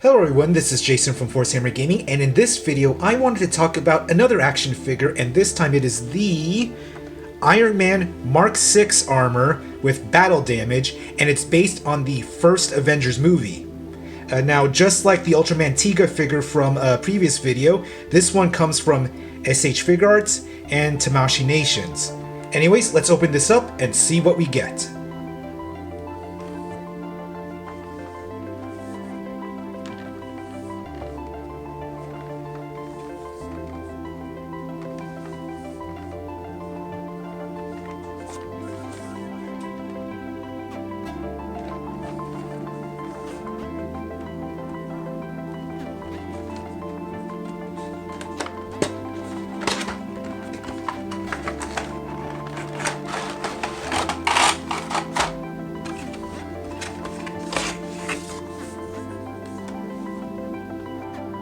Hello everyone, this is Jason from Force Hammer Gaming, and in this video I wanted to talk about another action figure, and this time it is the Iron Man Mark 6 armor with battle damage, and it's based on the first Avengers movie. Now, just like the Ultraman Tiga figure from a previous video, this one comes from SH Figuarts and Tamashii Nations. Anyways, let's open this up and see what we get.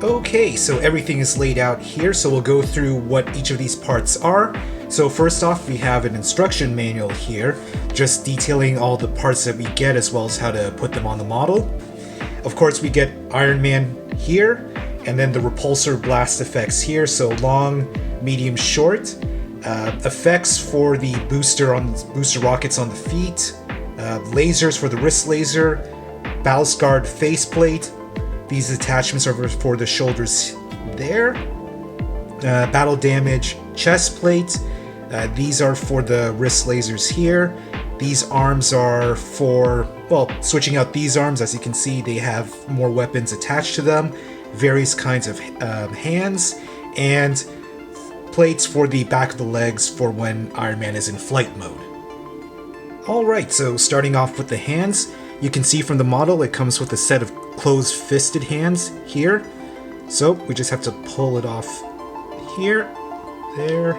Okay, so everything is laid out here, so we'll go through what each of these parts are. So first off, we have an instruction manual here, just detailing all the parts that we get as well as how to put them on the model. Of course, we get Iron Man here, and then the repulsor blast effects here, so long, medium, short. Effects for the booster rockets on the feet, lasers for the wrist laser, battle-scarred faceplate. These attachments are for the shoulders there. Battle damage chest plate. These are for the wrist lasers here. These arms are for, well, switching out these arms. As you can see, they have more weapons attached to them. Various kinds of hands. And plates for the back of the legs for when Iron Man is in flight mode. Alright, so starting off with the hands. You can see from the model it comes with a set of closed-fisted hands here. So we just have to pull it off here, there.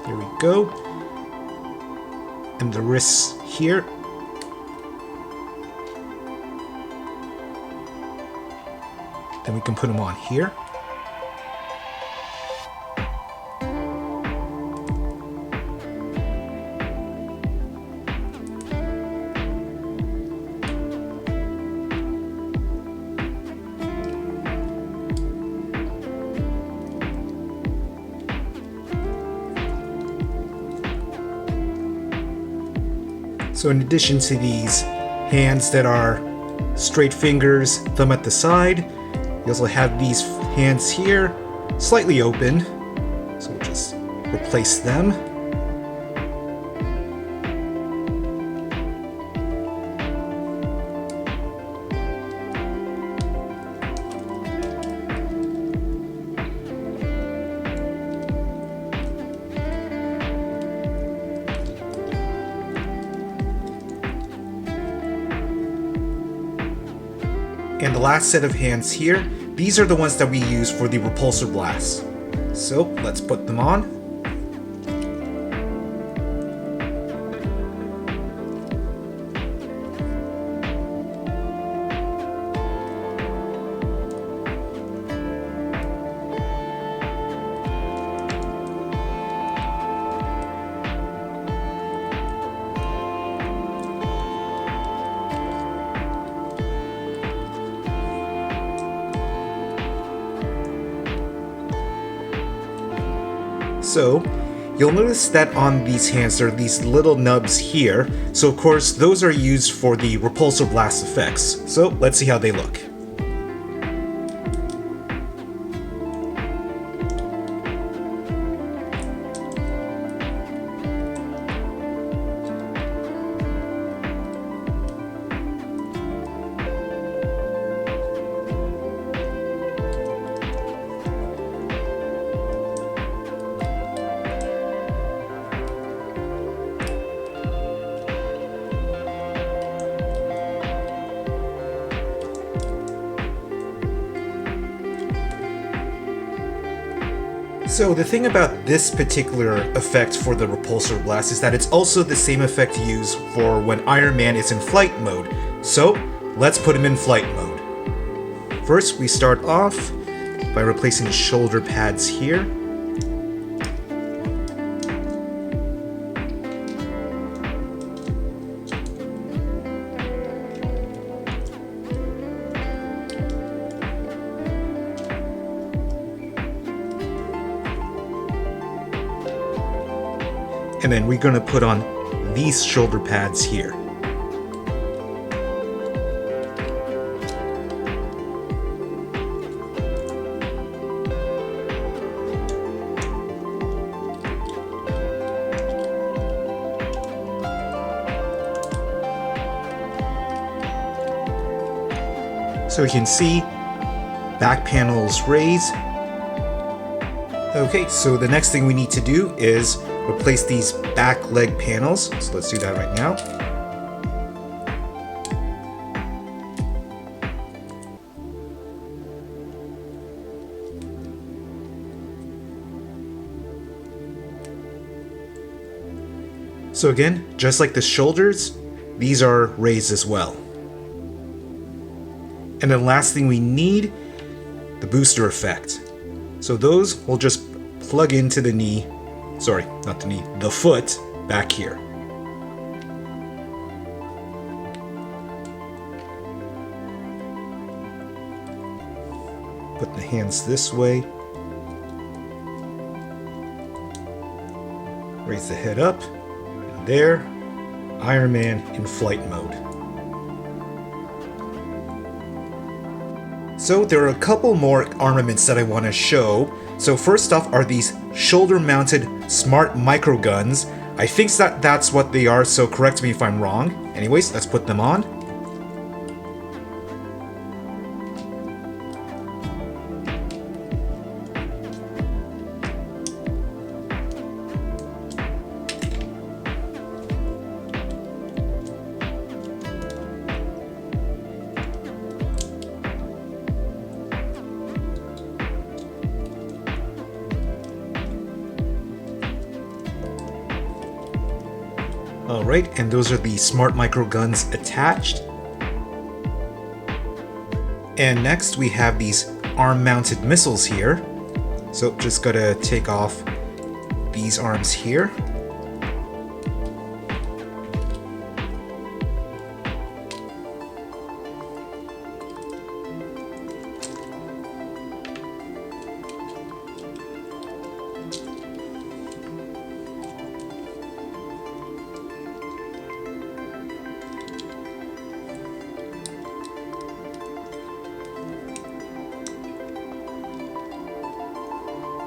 There we go. And the wrists here. Then we can put them on here. So in addition to these hands that are straight fingers, thumb at the side, you also have these hands here, slightly open. So we'll just replace them. And the last set of hands here, these are the ones that we use for the repulsor blast. So let's put them on. So, you'll notice that on these hands there are these little nubs here, so of course those are used for the repulsor blast effects. So let's see how they look. So the thing about this particular effect for the repulsor blast is that it's also the same effect used for when Iron Man is in flight mode. So let's put him in flight mode. First we start off by replacing the shoulder pads here. And then we're going to put on these shoulder pads here. So you can see back panels raise. Okay, so the next thing we need to do is replace these back leg panels. So let's do that right now. So again, just like the shoulders, these are raised as well. And the last thing we need, the booster effect. So those will just plug into the knee, sorry, not the knee, the foot back here. Put the hands this way. Raise the head up. And there, Iron Man in flight mode. So there are a couple more armaments that I want to show. So first off are these shoulder-mounted smart micro guns. I think that's what they are, so correct me if I'm wrong. Anyways, let's put them on. Alright, and those are the smart micro guns attached. And next we have these arm-mounted missiles here. So just gotta take off these arms here.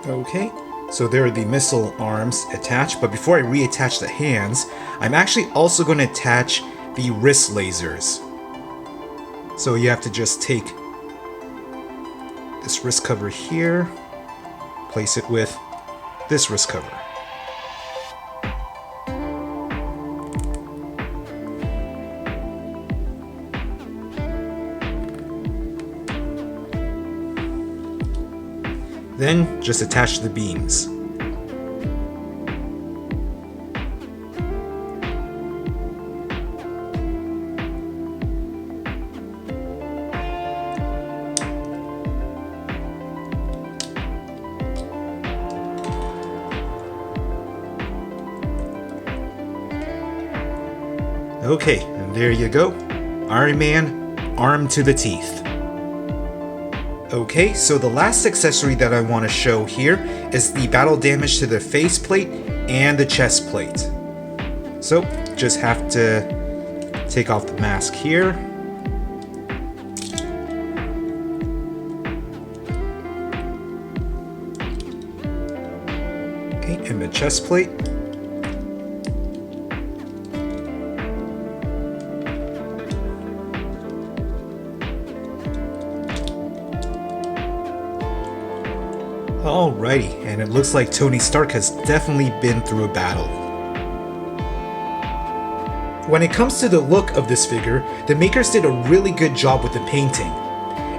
Okay, so there are the missile arms attached, but before I reattach the hands, I'm actually also going to attach the wrist lasers. So you have to just take this wrist cover here, place it with this wrist cover. Then just attach the beams. Okay, and there you go. Iron Man, armed to the teeth. Okay, so the last accessory that I want to show here is the battle damage to the faceplate and the chest plate. So, just have to take off the mask here. Okay, and the chest plate. Alrighty, and it looks like Tony Stark has definitely been through a battle. When it comes to the look of this figure, the makers did a really good job with the painting.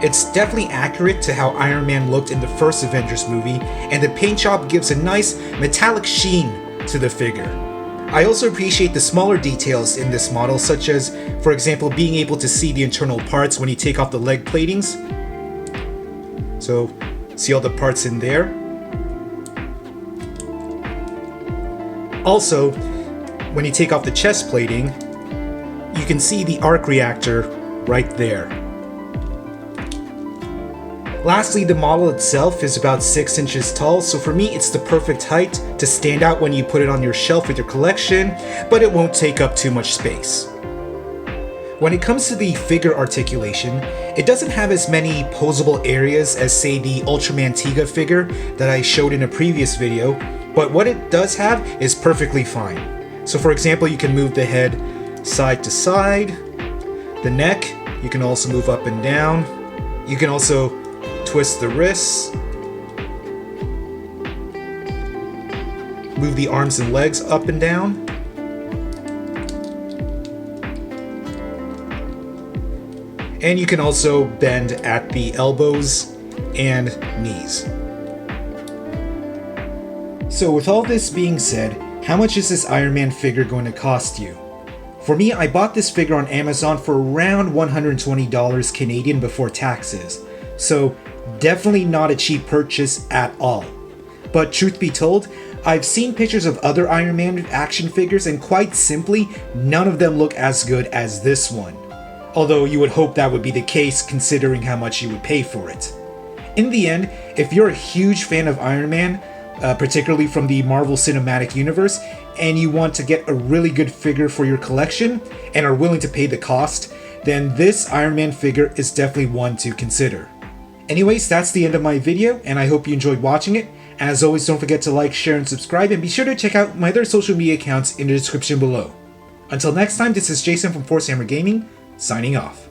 It's definitely accurate to how Iron Man looked in the first Avengers movie, and the paint job gives a nice metallic sheen to the figure. I also appreciate the smaller details in this model, such as, for example, being able to see the internal parts when you take off the leg platings. So, see all the parts in there. Also, when you take off the chest plating, you can see the arc reactor right there. Lastly, the model itself is about 6 inches tall, so for me it's the perfect height to stand out when you put it on your shelf with your collection, but it won't take up too much space. When it comes to the figure articulation, it doesn't have as many posable areas as say the Ultraman Tiga figure that I showed in a previous video, but what it does have is perfectly fine. So for example, you can move the head side to side, the neck, you can also move up and down, you can also twist the wrists, move the arms and legs up and down, and you can also bend at the elbows and knees. So with all this being said, how much is this Iron Man figure going to cost you? For me, I bought this figure on Amazon for around $120 Canadian before taxes, so definitely not a cheap purchase at all. But truth be told, I've seen pictures of other Iron Man action figures and quite simply, none of them look as good as this one. Although you would hope that would be the case considering how much you would pay for it. In the end, if you're a huge fan of Iron Man, particularly from the Marvel Cinematic Universe, and you want to get a really good figure for your collection and are willing to pay the cost, then this Iron Man figure is definitely one to consider. Anyways, that's the end of my video, and I hope you enjoyed watching it. As always, don't forget to like, share, and subscribe, and be sure to check out my other social media accounts in the description below. Until next time, this is Jason from Force Hammer Gaming, signing off.